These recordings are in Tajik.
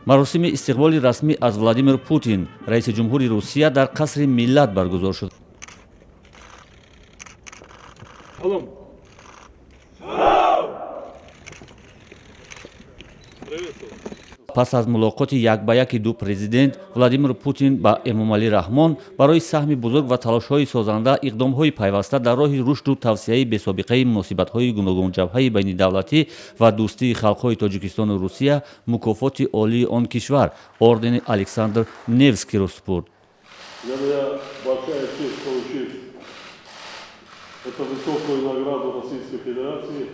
маросими истиқболи расмӣ аз Владимир Путин, раиси ҷумҳури Русия дар қасри Миллат баргузор шуд. пас аз мулоқоти якбаяки ду президент, Владимир Путин ба Эмомалӣ Раҳмон барои саҳми бузург ва талошҳои созанда иқдомҳои пайваста дар роҳи рушду тавсеяи бесобиқаи муносибатҳои гуногун ҷабҳаи байнидавлатӣ ва дӯстии халқҳои Тоҷикистону Русия мукофоти олии он кишвар ордени Александр Невскийро супурд. Эту высокую награду Российской Федерации.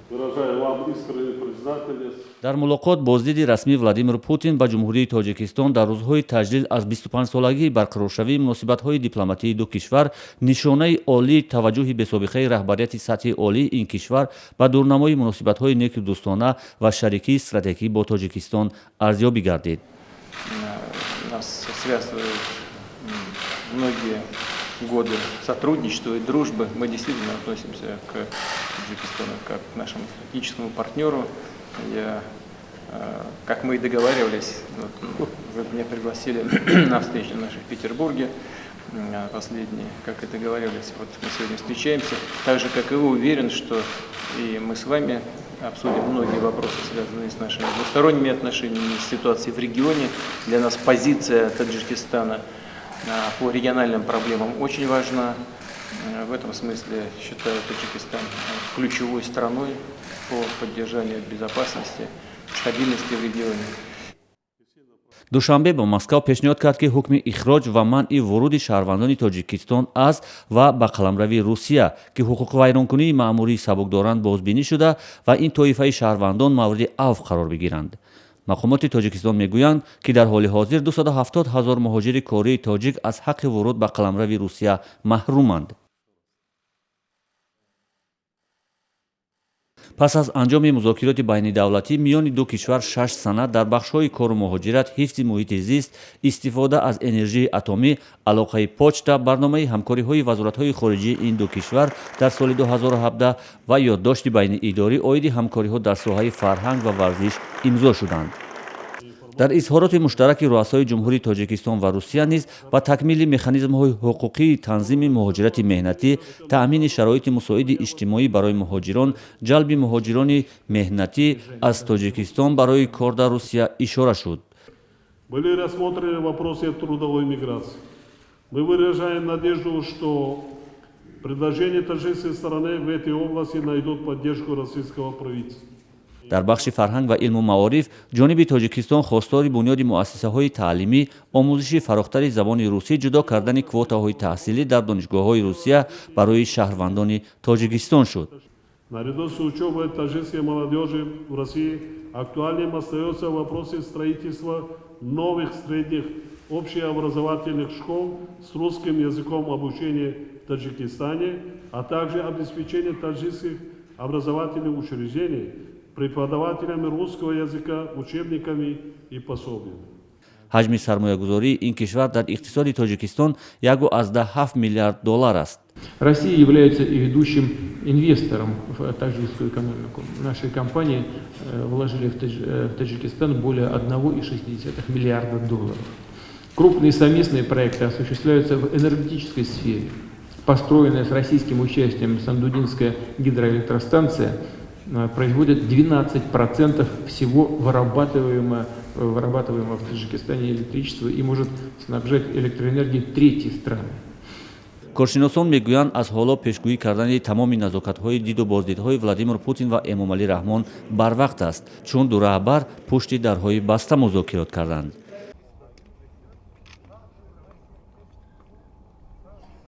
Выражаю вам искреннюю признательность. дар мулоқот боздиди расмии Владимир Путин ба ҷумҳурии Тоҷикистон дар рӯзҳои таҷдид аз 25-солагии барқароршавии муносибатҳои дипломатии ду кишвар нишонаи олии таваҷҷӯҳи бесобиқаи раҳбарияти сатҳи олии ин кишвар ба дурнамои муносибатҳои неку дӯстона ва шарикии стратегӣ бо Тоҷикистон арзёбӣ гардид. Нас связывают многие годы сотрудничества и дружбы. Мы действительно относимся к Таджикистану как к нашему стратегическому партнеру. Как мы и договаривались, вы меня пригласили на встречу нашу в Петербурге, последние, как и договаривались, вот мы сегодня встречаемся. Так же, как и вы, уверен, что и мы с вами обсудим многие вопросы, связанные с нашими двусторонними отношениями, с ситуацией в регионе. Для нас позиция Таджикистана по региональным проблемам очень важна. В этом смысле считаю Таджикистан ключевой страной по поддержанию безопасности, стабильности в регионе. душанбе ба Москав пешниҳод кард ки ҳукми ихроҷ ва манъи вуруди шаҳрвандони Тоҷикистон аз ва ба қаламравии Русия ки ҳуқуқвайронкунии маъмурии сабук доранд бозбинӣ шуда ва ин тоифаи шаҳрвандон мавриди авф қарор бигиранд. мақомоти Тоҷикистон мегӯянд ки дар ҳоли ҳозир 270 000 муҳоҷири кории тоҷик аз ҳаққи вуруд ба қаламрави Русия маҳруманд. пас аз анҷоми музокироти байнидавлатӣ миёни ду кишвар 6 санад дар бахшҳои кору муҳоҷират, ҳифзи муҳити зист, истифода аз энержияи атомӣ, алоқаи почта, барномаи ҳамкориҳои вазоратҳои хориҷии ин ду кишвар дар соли 2017 ва ёддошти байниидорӣ оиди ҳамкориҳо дар соҳаи фарҳанг ва варзиш имзо шуданд. дар изҳороти муштараки руъасои ҷумҳурии Тоҷикистон ва Русия низ ба такмили механизмҳои ҳуқуқии танзими муҳоҷирати меҳнатӣ, таъмини шароити мусоиди иҷтимоӣ барои муҳоҷирон, ҷалби муҳоҷирони меҳнатӣ аз Тоҷикистон барои кор дар Русия ишора шуд. Были рассмотрены вопросы трудовой миграции. Мы выражаем надежду, что предложения таджикской стороны в этой области найдут поддержку российского правительства. дар бахши фарҳанг ва илму маориф ҷониби Тоҷикистон хостори бунёди муассисаҳои таълимӣ, омӯзиши фарохтари забони русӣ, ҷудо кардани квотаҳои таҳсилӣ дар донишгоҳҳои Русия барои шаҳрвандони Тоҷикистон шуд. Наряду с учебой таджикской молодежи в России актуальным остается вопрос строительства новых средних общеобразовательных школ с русским языком обучения в Таджикистане, а также обеспечение таджикских образовательных учреждений преподавателями русского языка, учебниками и пособиями. ҳаҷми сармоягузории ин кишвар дар иқтисоди Тоҷикистон 1,7 миллиард доллар аст. Россия является и ведущим инвестором в таджикскую экономику. Наши компании вложили в Таджикистан более 1,6 миллиарда долларов. Крупные совместные проекты осуществляются в энергетической сфере. Построенная с российским участием Сандудинская гидроэлектростанция производит 12% всего вырабатываемого в Таджикистане электричества и может снабжать электроэнергией третьи страны. коршиносон мегӯянд аз ҳоло пешгӯӣ кардани тамоми назокатҳои диду боздидҳои Владимир Путин ва Эмомалӣ Раҳмон барвақт аст, чун ду раҳбар пушти дарҳои баста музокирот карданд.